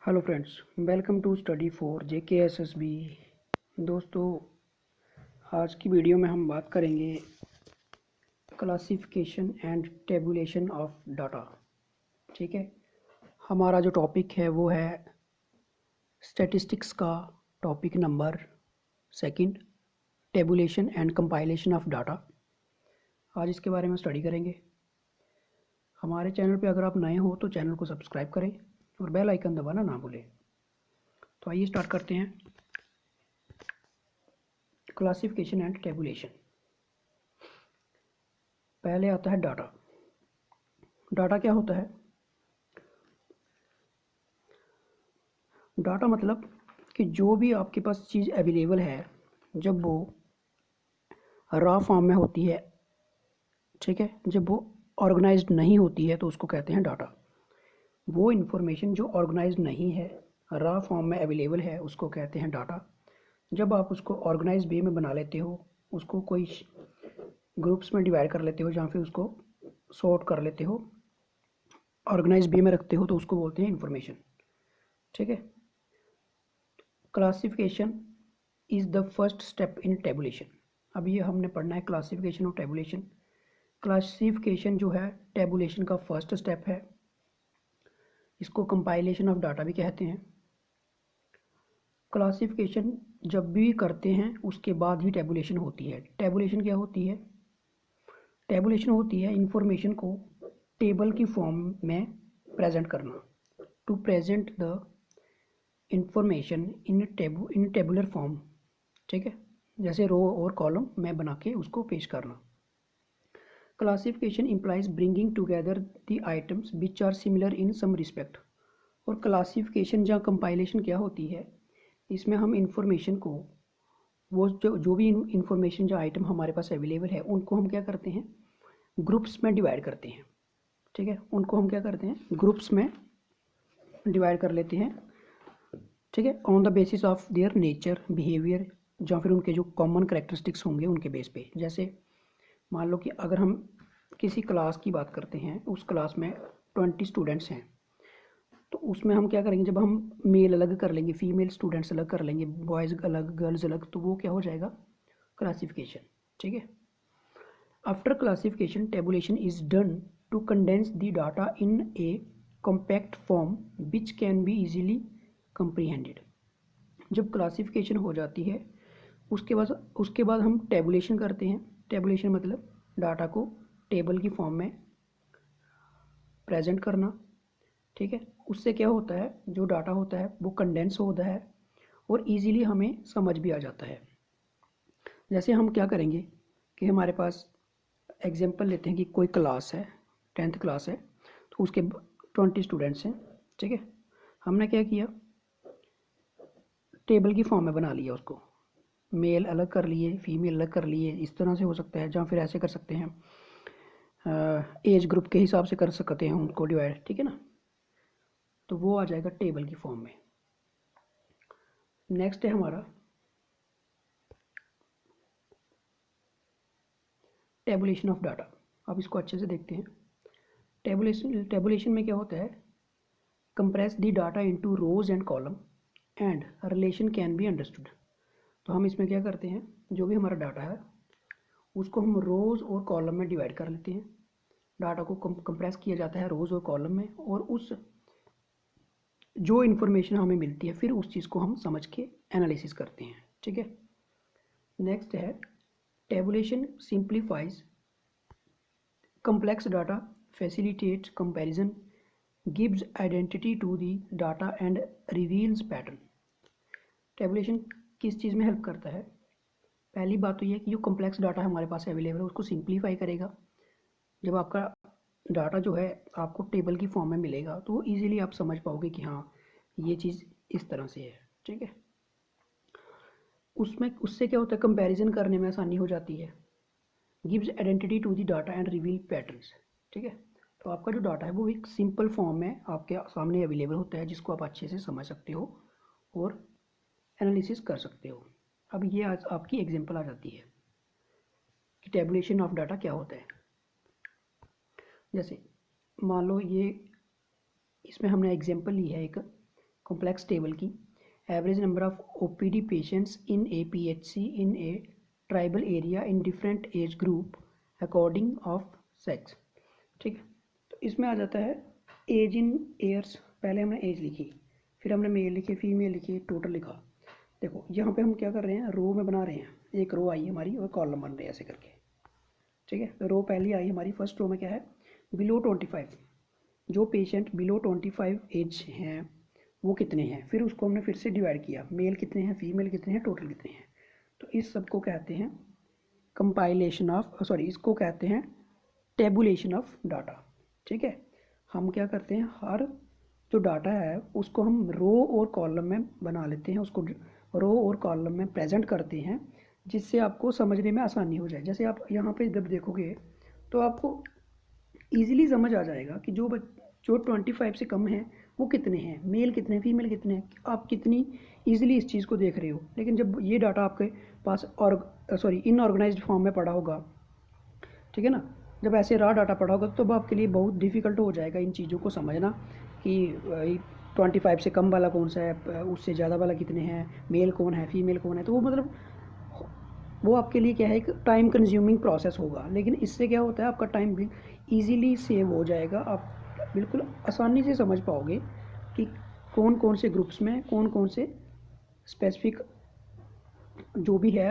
Hello friends, welcome to study for JKSSB। दोस्तों, आज की वीडियो में हम बात करेंगे classification and tabulation of data. ठीक है, हमारा जो टॉपिक है वो है स्टैटिस्टिक्स का topic number second, tabulation and compilation of data. आज इसके बारे में स्टडी करेंगे। हमारे चैनल पे अगर आप नए हो तो चैनल को सब्सक्राइब करें और बेल आइकन दबाना ना भूलें। तो आइए स्टार्ट करते हैं। Classification and tabulation. पहले आता है डाटा। डाटा क्या होता है? डाटा मतलब कि जो भी आपके पास चीज़ अवेलेबल है, जब वो रॉ फॉर्म में होती है, ठीक है, जब वो ऑर्गेनाइज्ड नहीं होती है तो उसको कहते हैं डाटा। वो इन्फॉर्मेशन जो ऑर्गेनाइज्ड नहीं है, रॉ फॉर्म में अवेलेबल है, उसको कहते हैं डाटा। जब आप उसको ऑर्गेनाइज्ड वे में बना लेते हो, उसको कोई ग्रुप्स में डिवाइड कर लेते हो या फिर उसको सॉर्ट कर लेते हो, ऑर्गेनाइज्ड वे में रखते हो, तो उसको बोलते हैं इन्फॉर्मेशन। ठीक है। Classification is the first step in tabulation. अब ये हमने पढ़ना है क्लासिफिकेशन और टेबुलेशन। क्लासिफिकेशन जो है टेबुलेशन का फर्स्ट स्टेप है। इसको कंपाइलेशन ऑफ डाटा भी कहते हैं। क्लासिफिकेशन जब भी करते हैं उसके बाद ही टेबुलेशन होती है। टेबुलेशन क्या होती है? टेबुलेशन होती है इंफॉर्मेशन को टेबल की फॉर्म में प्रेजेंट करना। To present the information in tabular form. ठीक है, जैसे रो और कॉलम में बना के उसको पेश करना। Classification implies bringing together the items which are similar in some respect. और क्लासिफिकेशन या कंपाइलेशन क्या होती है? इसमें हम इंफॉर्मेशन को, वो जो भी इंफॉर्मेशन जो आइटम हमारे पास अवेलेबल है, उनको हम क्या करते हैं, ग्रुप्स में डिवाइड करते हैं। ठीक है, उनको हम क्या करते हैं, ग्रुप्स में डिवाइड कर लेते हैं। ठीक है, on the basis of their nature, behaviour, या फिर उनके जो कॉमन करेक्टरिस्टिक्स होंगे उनके बेस पे। जैसे मान लो कि अगर हम किसी क्लास की बात करते हैं, उस क्लास में 20 स्टूडेंट्स हैं, तो उसमें हम क्या करेंगे, जब हम मेल अलग कर लेंगे, फीमेल स्टूडेंट्स अलग कर लेंगे, बॉयज़ अलग, गर्ल्स अलग, तो वो क्या हो जाएगा, क्लासिफिकेशन। ठीक है। After classification, tabulation is done to condense the data in a compact form which can be easily comprehended. जब क्लासिफिकेशन हो जाती है उसके बाद हम टेबुलेशन करते हैं। टेबुलेशन मतलब डाटा को टेबल की फॉर्म में प्रेजेंट करना। ठीक है, उससे क्या होता है, जो डाटा होता है वो कंडेंस होता है और इजीली हमें समझ भी आ जाता है। जैसे हम क्या करेंगे कि हमारे पास एग्जांपल लेते हैं कि कोई क्लास है, 10th क्लास है, तो उसके 20 स्टूडेंट्स हैं। ठीक है, हमने क्या किया, टेबल की फॉर्म में बना लिया उसको, मेल अलग कर लिए, फीमेल अलग कर लिए, इस तरह से हो सकता है, या फिर ऐसे कर सकते हैं, एज ग्रुप के हिसाब से कर सकते हैं उनको डिवाइड। ठीक है ना, तो वो आ जाएगा टेबल की फॉर्म में। नेक्स्ट है हमारा टेबुलेशन ऑफ डाटा। अब इसको अच्छे से देखते हैं। टेबुलेशन में क्या होता है, compress the data into rose and column and relation can be understood. तो हम इसमें क्या करते हैं, जो भी हमारा डाटा है उसको हम रोज़ और कॉलम में डिवाइड कर लेते हैं। डाटा को कंप्रेस किया जाता है रोज़ और कॉलम में, और उस जो इन्फॉर्मेशन हमें मिलती है फिर उस चीज़ को हम समझ के एनालिसिस करते हैं। ठीक है। नेक्स्ट है tabulation simplifies complex data, facilitates comparison, gives identity to the data and reveals pattern। Tabulation किस चीज़ में हेल्प करता है? पहली बात तो ये है कि जो कॉम्प्लेक्स डाटा हमारे पास अवेलेबल है उसको सिंप्लीफाई करेगा। जब आपका डाटा जो है आपको टेबल की फॉर्म में मिलेगा तो ईजिली आप समझ पाओगे कि हाँ ये चीज़ इस तरह से है। ठीक है, उसमें उससे क्या होता है, कंपैरिजन करने में आसानी हो जाती है। Gives identity to the data and reveal patterns. ठीक है, तो आपका जो डाटा है वो एक सिंपल फॉर्म में आपके सामने अवेलेबल होता है, जिसको आप अच्छे से समझ सकते हो और एनालिसिस कर सकते हो। अब ये आज आपकी एग्जांपल आ जाती है कि टेबुलेशन ऑफ डाटा क्या होता है। जैसे मान लो ये, इसमें हमने एग्जांपल ली है एक कॉम्प्लेक्स टेबल की, average number of OPD patients in A PHC in a tribal area in different age group according of sex. ठीक है, तो इसमें आ जाता है एज इन ईयर्स। पहले हमने एज लिखी, फिर हमने मेल लिखे, फीमेल लिखी, टोटल लिखा। देखो यहाँ पे हम क्या कर रहे हैं, रो में बना रहे हैं, एक रो आई हमारी और कॉलम बन रहे हैं ऐसे करके। ठीक है, तो रो पहली आई हमारी, फर्स्ट रो में क्या है, बिलो 25, जो पेशेंट बिलो 25 एज हैं वो कितने हैं, फिर उसको हमने फिर से डिवाइड किया, मेल कितने हैं, फीमेल कितने हैं, टोटल कितने हैं। तो इस सब को कहते हैं कंपाइलेशन ऑफ, सॉरी, इसको कहते हैं टेबुलेशन ऑफ डाटा। ठीक है, हम क्या करते हैं, हर जो डाटा है उसको हम रो और कॉलम में बना लेते हैं, उसको रो और कॉलम में प्रेजेंट करते हैं, जिससे आपको समझने में आसानी हो जाए। जैसे आप यहाँ पे जब देखोगे तो आपको ईजिली समझ आ जाएगा कि जो 25 से कम है वो कितने हैं, मेल कितने हैं, फीमेल कितने हैं, आप कितनी ईजिली इस चीज़ को देख रहे हो। लेकिन जब ये डाटा आपके पास इनऑर्गेनाइज्ड फॉर्म में पड़ा होगा, ठीक है ना, जब ऐसे रॉ डाटा पड़ा होगा तो आपके लिए बहुत डिफ़िकल्ट हो जाएगा इन चीज़ों को समझना कि 25 से कम वाला कौन सा है, उससे ज़्यादा वाला कितने हैं, मेल कौन है, फीमेल कौन है। तो वो मतलब वो आपके लिए क्या है, एक टाइम कंज्यूमिंग प्रोसेस होगा। लेकिन इससे क्या होता है, आपका टाइम भी ईजिली सेव हो जाएगा, आप बिल्कुल आसानी से समझ पाओगे कि कौन कौन से ग्रुप्स में कौन कौन से स्पेसिफिक जो भी है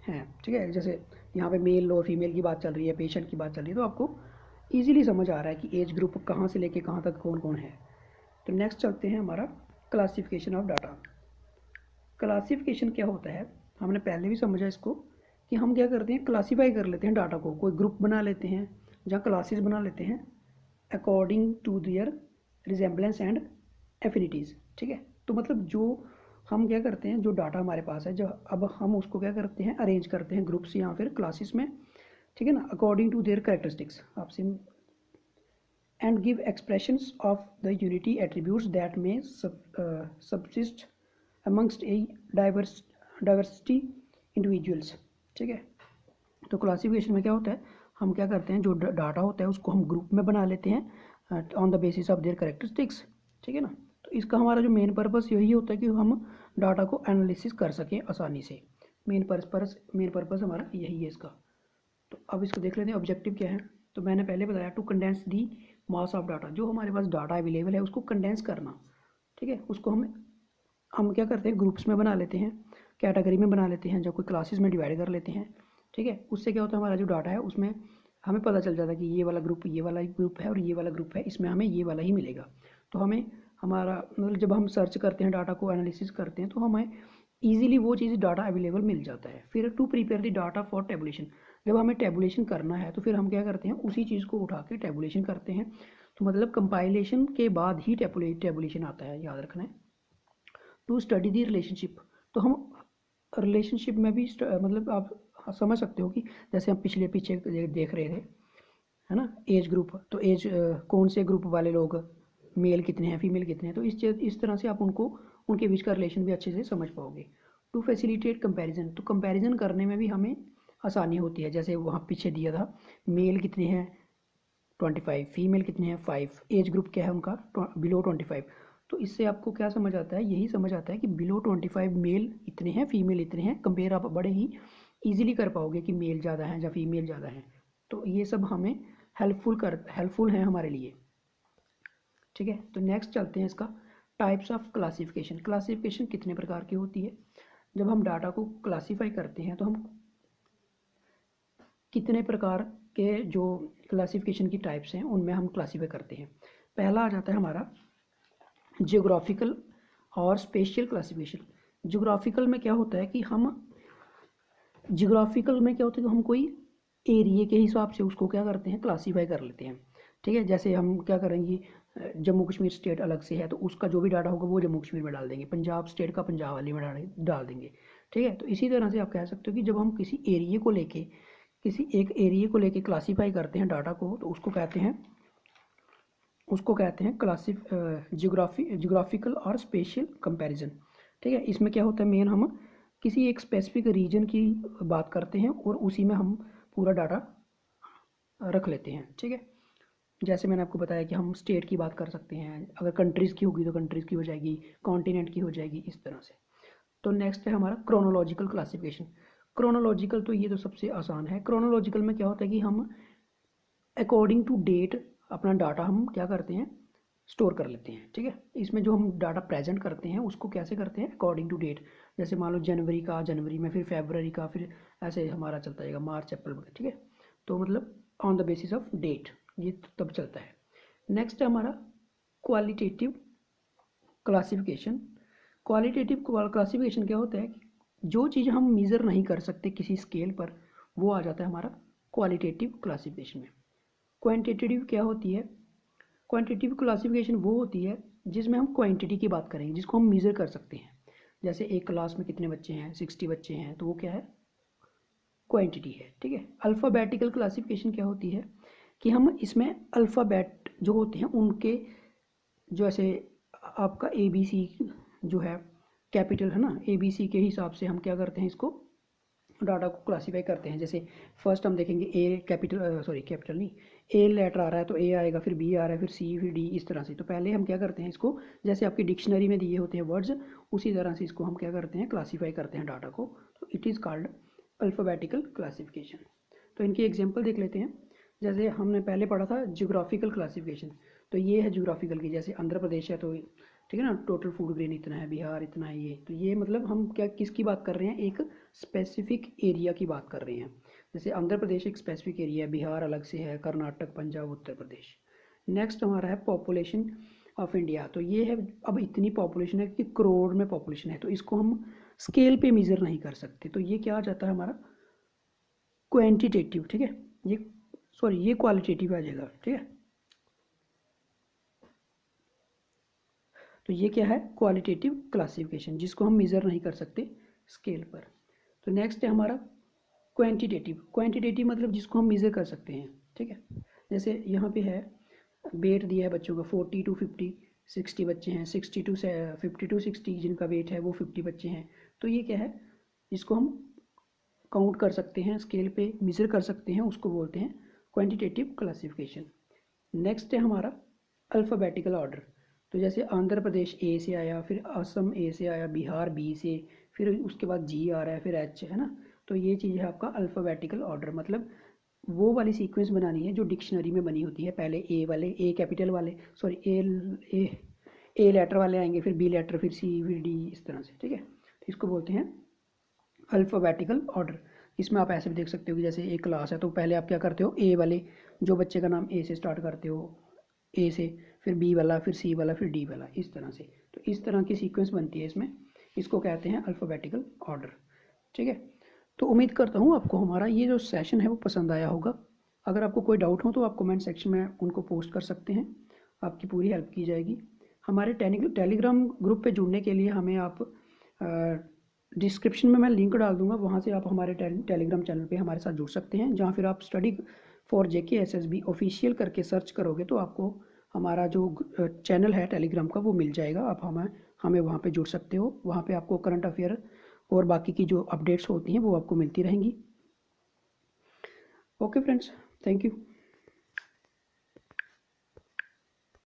हैं। ठीक है, जैसे यहाँ पे मेल और फीमेल की बात चल रही है, पेशेंट की बात चल रही है, तो आपको ईजिली समझ आ रहा है कि एज ग्रुप कहाँ से लेके कहाँ तक कौन कौन है। तो नेक्स्ट चलते हैं हमारा क्लासिफिकेशन ऑफ डाटा। क्लासिफिकेशन क्या होता है, हमने पहले भी समझा इसको कि हम क्या करते हैं, क्लासीफाई कर लेते हैं डाटा को, कोई ग्रुप बना लेते हैं या क्लासेस बना लेते हैं according to their resemblance and affinities. ठीक है, तो मतलब जो हम क्या करते हैं, जो डाटा हमारे पास है, जो अब हम उसको क्या करते हैं, अरेंज करते हैं ग्रुप्स या फिर क्लासेस में। ठीक है ना, अकॉर्डिंग टू देयर कैरेक्टरिस्टिक्स आपसे, and give expressions of the unity attributes that में सबसिस्ट अमंगस्ट ए डाइवर्सिटी इंडिविजुअल्स। ठीक है, तो क्लासिफिकेशन में क्या होता है, हम क्या करते हैं, जो डाटा होता है उसको हम ग्रुप में बना लेते हैं on the basis of their characteristics. ठीक है ना, तो इसका हमारा जो मेन पर्पस यही होता है कि हम डाटा को एनालिसिस कर सकें आसानी से। मेन पर्पस हमारा यही है इसका। तो अब इसको देख लेते हैं ऑब्जेक्टिव क्या है। तो मैंने पहले बताया, to condense the mass of data, जो हमारे पास डाटा अवेलेबल है उसको कंडेंस करना। ठीक है, उसको हम क्या करते हैं, ग्रुप्स में बना लेते हैं, कैटेगरी में बना लेते हैं, जो कोई क्लासेस में डिवाइड कर लेते हैं। ठीक है, उससे क्या होता है, हमारा जो डाटा है उसमें हमें पता चल जाता है कि ये वाला ग्रुप है और ये वाला ग्रुप है, इसमें हमें ये वाला ही मिलेगा। तो हमें हमारा मतलब जब हम सर्च करते हैं, डाटा को एनालिसिस करते हैं, तो हमें ईजिली वो चीज़ डाटा अवेलेबल मिल जाता है। फिर to prepare the data for tabulation, जब हमें टेबुलेशन करना है तो फिर हम क्या करते हैं, उसी चीज़ को उठा के टेबुलेशन करते हैं। तो मतलब कंपाइलेशन के बाद ही टेबुलेशन आता है, याद रखना है। टू स्टडी दी रिलेशनशिप, तो हम रिलेशनशिप में भी मतलब आप समझ सकते हो कि जैसे हम पीछे देख रहे थे, है ना, एज ग्रुप, तो एज कौन से ग्रुप वाले लोग, मेल कितने हैं, फीमेल कितने हैं, तो इस तरह से आप उनके बीच का रिलेशन भी अच्छे से समझ पाओगे। टू फैसिलिटेट कंपैरिजन, तो कंपैरिजन करने में भी हमें आसानी होती है। जैसे वहाँ पीछे दिया था, मेल कितने हैं 25, फीमेल कितने हैं 5, एज ग्रुप क्या है उनका बिलो 25। तो इससे आपको क्या समझ आता है, यही समझ आता है कि बिलो 25 मेल इतने हैं, फीमेल इतने हैं। कंपेयर आप बड़े ही ईजिली कर पाओगे कि मेल ज़्यादा है या फीमेल ज़्यादा है। तो ये सब हमें हेल्पफुल है हमारे लिए। ठीक है, तो नेक्स्ट चलते हैं इसका टाइप्स ऑफ क्लासिफिकेशन। क्लासिफिकेशन कितने प्रकार की होती है, जब हम डाटा को क्लासीफाई करते हैं तो हम कितने प्रकार के जो क्लासिफिकेशन की टाइप्स हैं उनमें हम क्लासीफाई करते हैं। पहला आ जाता है हमारा जियोग्राफिकल और स्पेशियल क्लासिफिकेशन। जियोग्राफिकल में क्या होता है कि हम कोई एरिया के हिसाब से उसको क्या करते हैं, क्लासीफाई कर लेते हैं। ठीक है, जैसे हम क्या करेंगे, जम्मू कश्मीर स्टेट अलग से है तो उसका जो भी डाटा होगा वो जम्मू कश्मीर में डाल देंगे, पंजाब स्टेट का पंजाब वाले में डाल देंगे। ठीक है, तो इसी तरह से आप कह सकते हो कि जब हम किसी एक एरिया को लेके क्लासीफाई करते हैं डाटा को, तो उसको कहते हैं जियोग्राफिकल और स्पेशियल कंपैरिजन। ठीक है, इसमें क्या होता है, मेन हम किसी एक स्पेसिफिक रीजन की बात करते हैं और उसी में हम पूरा डाटा रख लेते हैं। ठीक है, जैसे मैंने आपको बताया कि हम स्टेट की बात कर सकते हैं, अगर कंट्रीज़ की होगी तो कंट्रीज़ की हो जाएगी, कॉन्टिनेंट की हो जाएगी, इस तरह से। तो नेक्स्ट है हमारा क्रोनोलॉजिकल क्लासिफिकेशन। क्रोनोलॉजिकल तो ये तो सबसे आसान है। क्रोनोलॉजिकल में क्या होता है कि हम अकॉर्डिंग टू डेट अपना डाटा हम क्या करते हैं, स्टोर कर लेते हैं, ठीक है। इसमें जो हम डाटा प्रेजेंट करते हैं उसको कैसे करते हैं, अकॉर्डिंग टू डेट। जैसे मान लो जनवरी का जनवरी में, फिर फेबररी का, फिर ऐसे हमारा चलता जाएगा मार्च अप्रैल, ठीक है। तो मतलब on the basis of date ये तब चलता है। नेक्स्ट है हमारा क्वालिटेटिव क्लासिफिकेशन। क्वालिटेटिव क्लासिफिकेशन क्या होता है कि जो चीज़ हम मेज़र नहीं कर सकते किसी स्केल पर, वो आ जाता है हमारा क्वालिटेटिव क्लासिफिकेशन में। क्वांटिटेटिव क्या होती है, क्वांटिटेटिव क्लासिफिकेशन वो होती है जिसमें हम क्वांटिटी की बात करेंगे, जिसको हम मेज़र कर सकते हैं। जैसे एक क्लास में कितने बच्चे हैं, 60 बच्चे हैं, तो वो क्या है, क्वांटिटी है, ठीक है। अल्फ़ाबेटिकल क्लासिफिकेशन क्या होती है कि हम इसमें अल्फ़ाबेट जो होते हैं उनके, जो ऐसे आपका ABC जो है कैपिटल है ना, ABC के हिसाब से हम क्या करते हैं, इसको डाटा को क्लासीफाई करते हैं। जैसे फर्स्ट हम देखेंगे ए कैपिटल, सॉरी कैपिटल नहीं, ए लेटर आ रहा है तो ए आएगा, फिर बी आ रहा है, फिर सी, फिर डी, इस तरह से। तो पहले हम क्या करते हैं इसको, जैसे आपकी डिक्शनरी में दिए होते हैं वर्ड्स, उसी तरह से इसको हम क्या करते हैं, क्लासीफाई करते हैं डाटा को। तो it is called alphabetical classification. तो इनकी एग्जांपल देख लेते हैं। जैसे हमने पहले पढ़ा था ज्योग्राफिकल क्लासिफिकेशन, तो ये है ज्योग्राफिकल की। जैसे आंध्र प्रदेश है तो ठीक है ना, टोटल फूड ग्रेन इतना है, बिहार इतना है, ये तो ये मतलब हम क्या किसकी बात कर रहे हैं, एक स्पेसिफिक एरिया की बात कर रहे हैं। जैसे आंध्र प्रदेश एक स्पेसिफिक एरिया है, बिहार अलग से है, कर्नाटक, पंजाब, उत्तर प्रदेश। नेक्स्ट हमारा है पॉपुलेशन ऑफ इंडिया। तो ये है, अब इतनी पॉपुलेशन है कि करोड़ में पॉपुलेशन है, तो इसको हम स्केल पे मेज़र नहीं कर सकते। तो ये क्या आ जाता है हमारा क्वांटिटेटिव, ठीक है। ये सॉरी ये क्वालिटेटिव आ जाएगा, ठीक है। तो ये क्या है, क्वालिटेटिव क्लासिफिकेशन, जिसको हम मेज़र नहीं कर सकते स्केल पर। तो नेक्स्ट है हमारा क्वांटिटेटिव। क्वांटिटेटिव मतलब जिसको हम मेज़र कर सकते हैं, ठीक है। जैसे यहाँ पे है वेट दिया है बच्चों का 40 to 50, 60 बच्चे हैं, 60 to 50 to 60 जिनका वेट है वो 50 बच्चे हैं। तो ये क्या है, जिसको हम काउंट कर सकते हैं, स्केल पे मेज़र कर सकते हैं, उसको बोलते हैं क्वांटिटेटिव क्लासिफिकेशन। नेक्स्ट है हमारा अल्फ़ाबेटिकल ऑर्डर। तो जैसे आंध्र प्रदेश ए से आया, फिर असम ए से आया, बिहार बी से, फिर उसके बाद जी आ रहा है, फिर एच है ना। तो ये चीज़ है आपका अल्फ़ाबेटिकल ऑर्डर, मतलब वो वाली सीक्वेंस बनानी है जो डिक्शनरी में बनी होती है। पहले ए वाले, ए कैपिटल वाले, सॉरी ए ए लेटर वाले आएंगे, फिर बी लेटर, फिर सी, फिर डी, इस तरह से, ठीक है। तो इसको बोलते हैं अल्फ़ाबेटिकल ऑर्डर। इसमें आप ऐसे भी देख सकते हो कि जैसे एक क्लास है तो पहले आप क्या करते हो, ए वाले जो बच्चे का नाम ए से स्टार्ट करते हो, ए से, फिर बी वाला, फिर सी वाला, फिर डी वाला, इस तरह से। तो इस तरह की सीक्वेंस बनती है इसमें, इसको कहते हैं अल्फ़ाबेटिकल ऑर्डर, ठीक है। तो उम्मीद करता हूँ आपको हमारा ये जो सेशन है वो पसंद आया होगा। अगर आपको कोई डाउट हो तो आप कमेंट सेक्शन में उनको पोस्ट कर सकते हैं, आपकी पूरी हेल्प की जाएगी। हमारे टेलीग्राम ग्रुप पे जुड़ने के लिए हमें आप डिस्क्रिप्शन में मैं लिंक डाल दूंगा, वहाँ से आप हमारे टेलीग्राम चैनल पे हमारे साथ जुड़ सकते हैं, जहाँ फिर आप स्टडी फॉर JKSSB ऑफिशियल करके सर्च करोगे तो आपको हमारा जो चैनल है टेलीग्राम का वो मिल जाएगा। आप हमें वहाँ पे जुड़ सकते हो। वहाँ पे आपको करंट अफेयर और बाकी की जो अपडेट्स होती हैं वो आपको मिलती रहेंगी। Okay friends, thank you.